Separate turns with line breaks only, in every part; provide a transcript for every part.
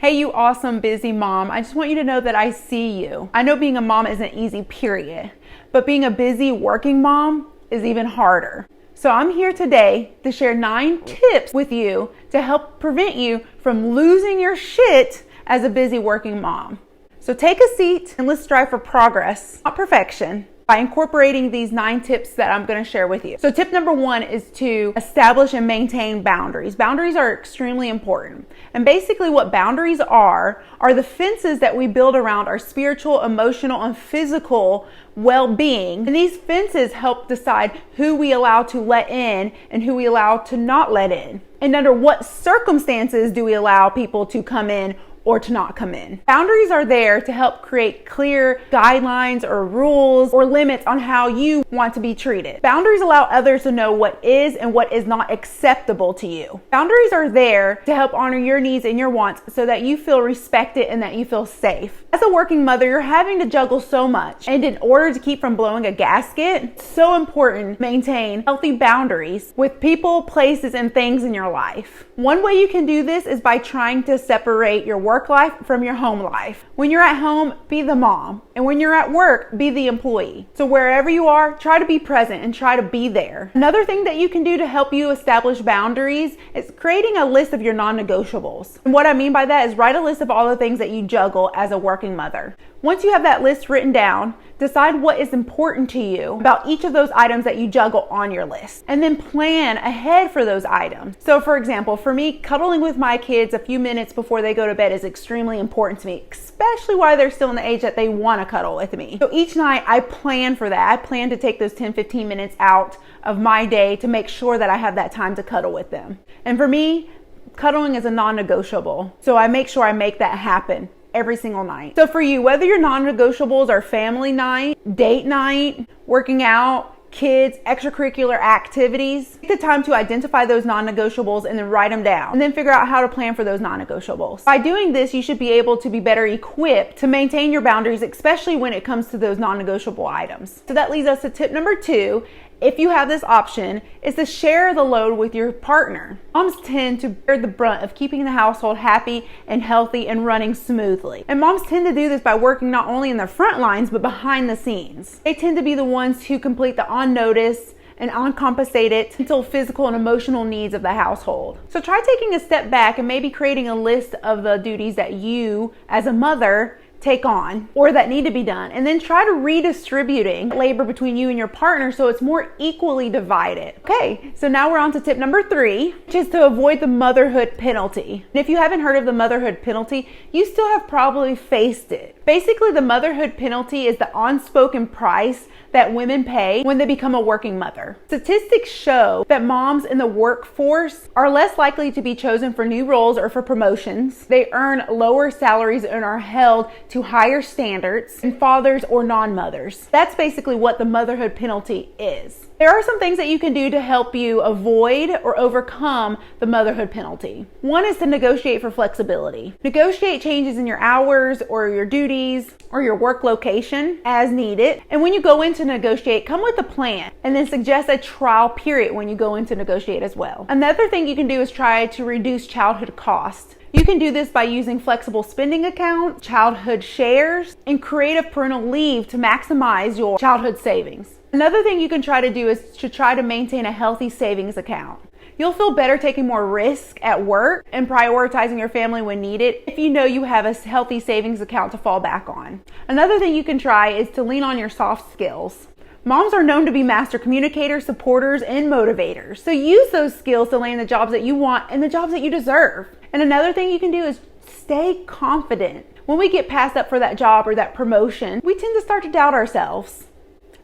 Hey, you awesome busy mom. I just want you to know that I see you. I know being a mom isn't easy, period. But being a busy working mom is even harder. So I'm here today to share 9 tips with you to help prevent you from losing your shit as a busy working mom. So take a seat and let's strive for progress, not perfection, by incorporating these 9 tips that I'm going to share with you. So tip number 1 is to establish and maintain boundaries. Boundaries are extremely important. And basically what boundaries are the fences that we build around our spiritual, emotional, and physical well-being. And these fences help decide who we allow to let in and who we allow to not let in. And under what circumstances do we allow people to come in or to not come in. Boundaries are there to help create clear guidelines or rules or limits on how you want to be treated. Boundaries allow others to know what is and what is not acceptable to you. Boundaries are there to help honor your needs and your wants so that you feel respected and that you feel safe. As a working mother, you're having to juggle so much, and in order to keep from blowing a gasket, it's so important to maintain healthy boundaries with people, places, and things in your life. One way you can do this is by trying to separate your work life from your home life. When you're at home, be the mom. And when you're at work, be the employee. So wherever you are, try to be present and try to be there. Another thing that you can do to help you establish boundaries is creating a list of your non-negotiables. And what I mean by that is write a list of all the things that you juggle as a working mother. Once you have that list written down, decide what is important to you about each of those items that you juggle on your list, and then plan ahead for those items. So for example, for me, cuddling with my kids a few minutes before they go to bed is extremely important to me, especially while they're still in the age that they want to cuddle with me. So each night I plan for that. I plan to take those 10-15 minutes out of my day to make sure that I have that time to cuddle with them. And for me, cuddling is a non-negotiable. So I make sure I make that happen every single night. So for you, whether your non-negotiables are family night, date night, working out, kids, extracurricular activities, take the time to identify those non-negotiables and then write them down, and then figure out how to plan for those non-negotiables. By doing this, you should be able to be better equipped to maintain your boundaries, especially when it comes to those non-negotiable items. So that leads us to tip number 2. If you have this option, is to share the load with your partner. Moms tend to bear the brunt of keeping the household happy and healthy and running smoothly. And moms tend to do this by working not only in the front lines, but behind the scenes. They tend to be the ones who complete the on-notice and uncompensated mental, physical, and emotional needs of the household. So try taking a step back and maybe creating a list of the duties that you, as a mother, take on or that need to be done, and then try to redistributing labor between you and your partner so it's more equally divided. Okay, so now we're on to tip number 3, which is to avoid the motherhood penalty. And if you haven't heard of the motherhood penalty, you still have probably faced it. Basically, the motherhood penalty is the unspoken price that women pay when they become a working mother. Statistics show that moms in the workforce are less likely to be chosen for new roles or for promotions. They earn lower salaries and are held to higher standards than fathers or non-mothers. That's basically what the motherhood penalty is. There are some things that you can do to help you avoid or overcome the motherhood penalty. One is to negotiate for flexibility. Negotiate changes in your hours or your duties or your work location as needed. And when you go in to negotiate, come with a plan and then suggest a trial period when you go in to negotiate as well. Another thing you can do is try to reduce childhood costs. You can do this by using flexible spending account, childhood shares, and creative parental leave to maximize your childhood savings. Another thing you can try to do is to try to maintain a healthy savings account. You'll feel better taking more risk at work and prioritizing your family when needed if you know you have a healthy savings account to fall back on. Another thing you can try is to lean on your soft skills. Moms are known to be master communicators, supporters, and motivators. So use those skills to land the jobs that you want and the jobs that you deserve. And another thing you can do is stay confident. When we get passed up for that job or that promotion, we tend to start to doubt ourselves.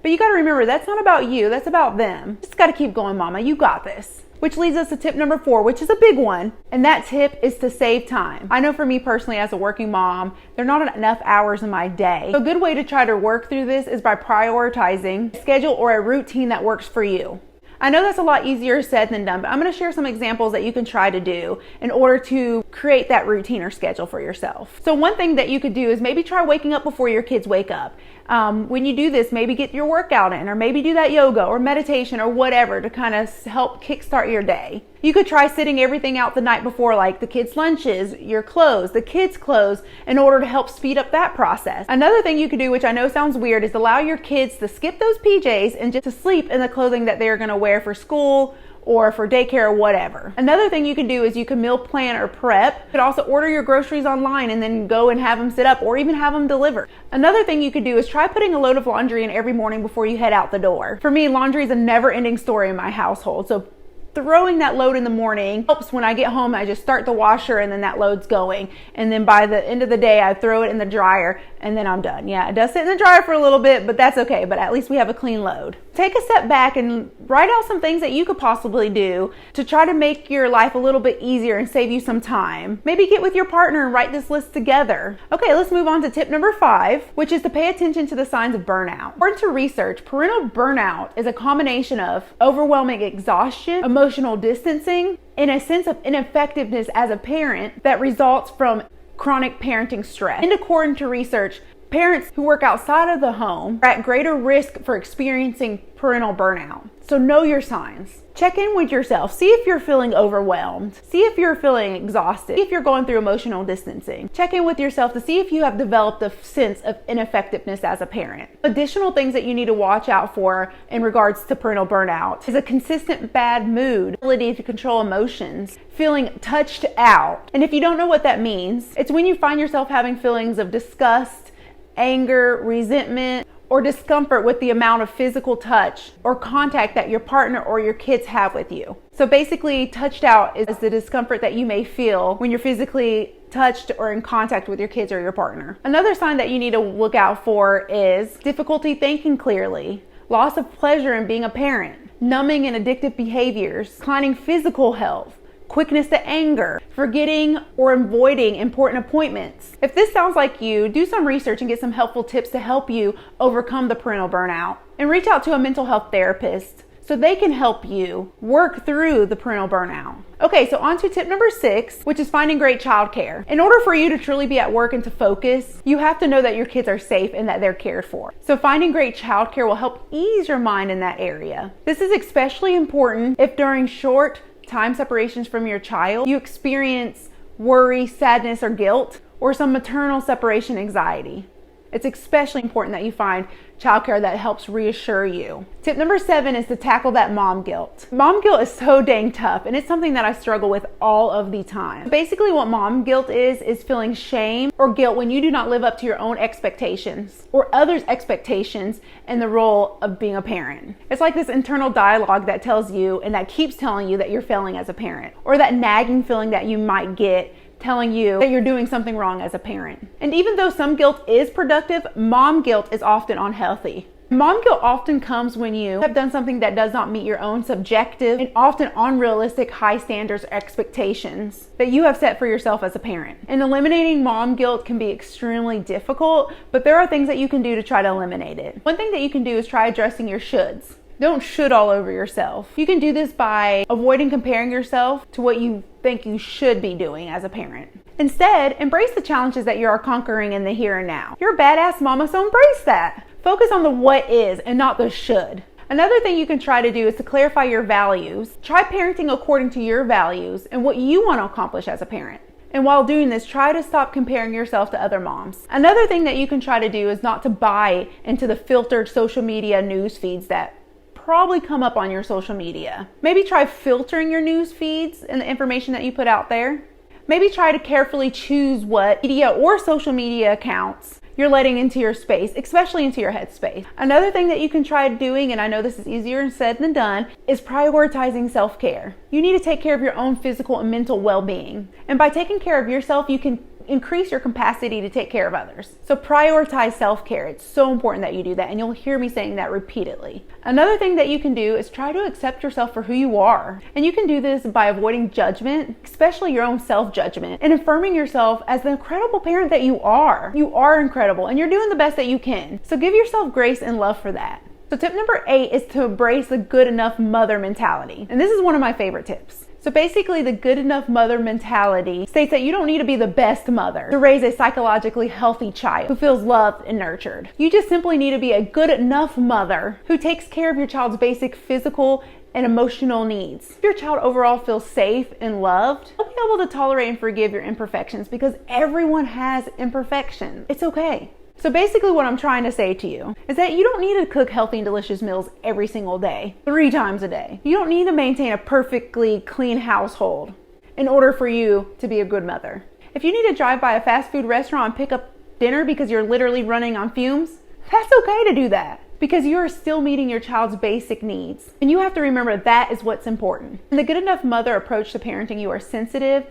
But you got to remember, that's not about you, that's about them. Just got to keep going, mama, you got this. Which leads us to tip number 4, which is a big one. And that tip is to save time. I know for me personally, as a working mom, there are not enough hours in my day. So a good way to try to work through this is by prioritizing a schedule or a routine that works for you. I know that's a lot easier said than done, but I'm going to share some examples that you can try to do in order to create that routine or schedule for yourself. So one thing that you could do is maybe try waking up before your kids wake up. When you do this, maybe get your workout in, or maybe do that yoga or meditation or whatever to kind of help kickstart your day. You could try sitting everything out the night before, like the kids' lunches, your clothes, the kids' clothes, in order to help speed up that process. Another thing you could do, which I know sounds weird, is allow your kids to skip those PJs and just to sleep in the clothing that they're going to wear for school or for daycare or whatever. Another thing you can do is you can meal plan or prep. You could also order your groceries online and then go and have them sit up, or even have them delivered. Another thing you could do is try putting a load of laundry in every morning before you head out the door. For me, laundry is a never-ending story in my household, so throwing that load in the morning helps. When I get home, I just start the washer and then that load's going. And then by the end of the day, I throw it in the dryer and then I'm done. Yeah, it does sit in the dryer for a little bit, but that's okay. But at least we have a clean load. Take a step back and write out some things that you could possibly do to try to make your life a little bit easier and save you some time. Maybe get with your partner and write this list together. Okay, let's move on to tip number 5, which is to pay attention to the signs of burnout. According to research, parental burnout is a combination of overwhelming exhaustion, emotional distancing, and a sense of ineffectiveness as a parent that results from chronic parenting stress. And according to research, parents who work outside of the home are at greater risk for experiencing parental burnout. So know your signs. Check in with yourself. See if you're feeling overwhelmed. See if you're feeling exhausted. See if you're going through emotional distancing. Check in with yourself to see if you have developed a sense of ineffectiveness as a parent. Additional things that you need to watch out for in regards to parental burnout is a consistent bad mood, ability to control emotions, feeling touched out. And if you don't know what that means, it's when you find yourself having feelings of disgust, anger, resentment, or discomfort with the amount of physical touch or contact that your partner or your kids have with you. So basically, touched out is the discomfort that you may feel when you're physically touched or in contact with your kids or your partner. Another sign that you need to look out for is difficulty thinking clearly, loss of pleasure in being a parent, numbing and addictive behaviors, declining physical health, quickness to anger, forgetting or avoiding important appointments. If this sounds like you, do some research and get some helpful tips to help you overcome the parental burnout. And reach out to a mental health therapist so they can help you work through the parental burnout. Okay, so on to tip number 6, which is finding great childcare. In order for you to truly be at work and to focus, you have to know that your kids are safe and that they're cared for. So finding great childcare will help ease your mind in that area. This is especially important if during short time separations from your child, you experience worry, sadness, or guilt, or some maternal separation anxiety. It's especially important that you find childcare that helps reassure you. Tip number 7 is to tackle that mom guilt. Mom guilt is so dang tough, and it's something that I struggle with all of the time. Basically, what mom guilt is feeling shame or guilt when you do not live up to your own expectations or others' expectations in the role of being a parent. It's like this internal dialogue that tells you and that keeps telling you that you're failing as a parent, or that nagging feeling that you might get telling you that you're doing something wrong as a parent. And even though some guilt is productive, mom guilt is often unhealthy. Mom guilt often comes when you have done something that does not meet your own subjective and often unrealistic high standards or expectations that you have set for yourself as a parent. And eliminating mom guilt can be extremely difficult, but there are things that you can do to try to eliminate it. One thing that you can do is try addressing your shoulds. Don't should all over yourself. You can do this by avoiding comparing yourself to what you think you should be doing as a parent. Instead, embrace the challenges that you are conquering in the here and now. You're a badass mama, so embrace that. Focus on the what is and not the should. Another thing you can try to do is to clarify your values. Try parenting according to your values and what you want to accomplish as a parent. And while doing this, try to stop comparing yourself to other moms. Another thing that you can try to do is not to buy into the filtered social media news feeds that probably come up on your social media. Maybe try filtering your news feeds and the information that you put out there. Maybe try to carefully choose what media or social media accounts you're letting into your space, especially into your headspace. Another thing that you can try doing, and I know this is easier said than done, is prioritizing self-care. You need to take care of your own physical and mental well-being. And by taking care of yourself, you can increase your capacity to take care of others. So prioritize self-care. It's so important that you do that, and you'll hear me saying that repeatedly. Another thing that you can do is try to accept yourself for who you are. And you can do this by avoiding judgment, especially your own self-judgment, and affirming yourself as the incredible parent that you are. You are incredible, and you're doing the best that you can. So give yourself grace and love for that. So tip number 8 is to embrace the good enough mother mentality. And this is one of my favorite tips. So basically, the good enough mother mentality states that you don't need to be the best mother to raise a psychologically healthy child who feels loved and nurtured. You just simply need to be a good enough mother who takes care of your child's basic physical and emotional needs. If your child overall feels safe and loved, they'll be able to tolerate and forgive your imperfections because everyone has imperfections. It's okay. So basically what I'm trying to say to you is that you don't need to cook healthy and delicious meals every single day, 3 times a day. You don't need to maintain a perfectly clean household in order for you to be a good mother. If you need to drive by a fast food restaurant and pick up dinner because you're literally running on fumes, that's okay to do that, because you're still meeting your child's basic needs. And you have to remember that is what's important. In the Good Enough Mother approach to parenting, you are sensitive,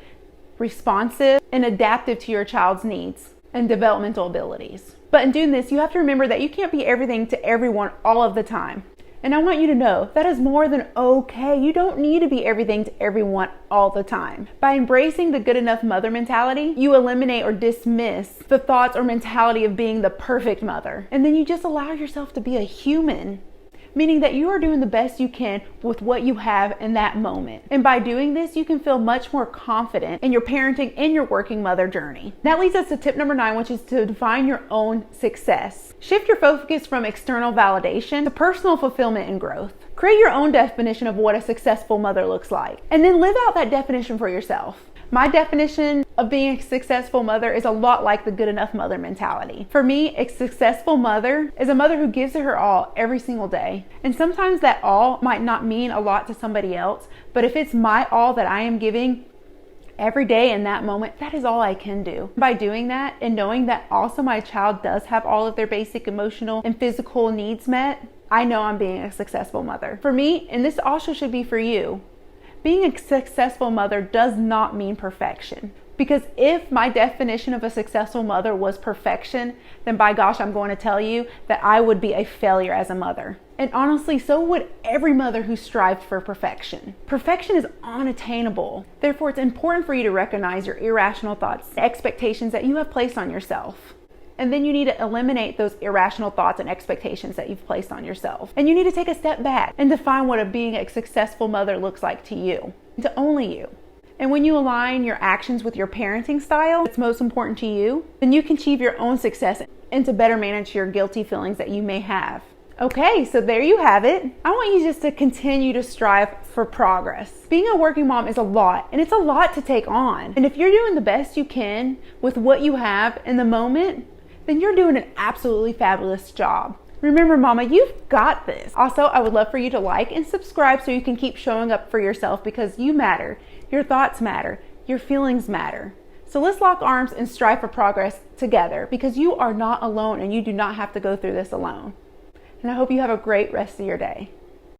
responsive, and adaptive to your child's needs and developmental abilities. But in doing this, you have to remember that you can't be everything to everyone all of the time. And I want you to know that is more than okay. You don't need to be everything to everyone all the time. By embracing the Good Enough Mother mentality, you eliminate or dismiss the thoughts or mentality of being the perfect mother. And then you just allow yourself to be a human, meaning that you are doing the best you can with what you have in that moment. And by doing this, you can feel much more confident in your parenting and your working mother journey. That leads us to tip number 9, which is to define your own success. Shift your focus from external validation to personal fulfillment and growth. Create your own definition of what a successful mother looks like, and then live out that definition for yourself. My definition of being a successful mother is a lot like the Good Enough Mother mentality. For me, a successful mother is a mother who gives it her all every single day. And sometimes that all might not mean a lot to somebody else, but if it's my all that I am giving every day in that moment, that is all I can do. By doing that and knowing that also my child does have all of their basic emotional and physical needs met, I know I'm being a successful mother. For me, and this also should be for you, being a successful mother does not mean perfection. Because if my definition of a successful mother was perfection, then by gosh, I'm going to tell you that I would be a failure as a mother. And honestly, so would every mother who strived for perfection. Perfection is unattainable. Therefore, it's important for you to recognize your irrational thoughts and expectations that you have placed on yourself. And then you need to eliminate those irrational thoughts and expectations that you've placed on yourself. And you need to take a step back and define what being a successful mother looks like to you, to only you. And when you align your actions with your parenting style that's most important to you, then you can achieve your own success and to better manage your guilty feelings that you may have. Okay, so there you have it. I want you just to continue to strive for progress. Being a working mom is a lot, and it's a lot to take on. And if you're doing the best you can with what you have in the moment, then you're doing an absolutely fabulous job. Remember, mama, you've got this. Also, I would love for you to like and subscribe so you can keep showing up for yourself, because you matter. Your thoughts matter. Your feelings matter. So let's lock arms and strive for progress together, because you are not alone and you do not have to go through this alone. And I hope you have a great rest of your day.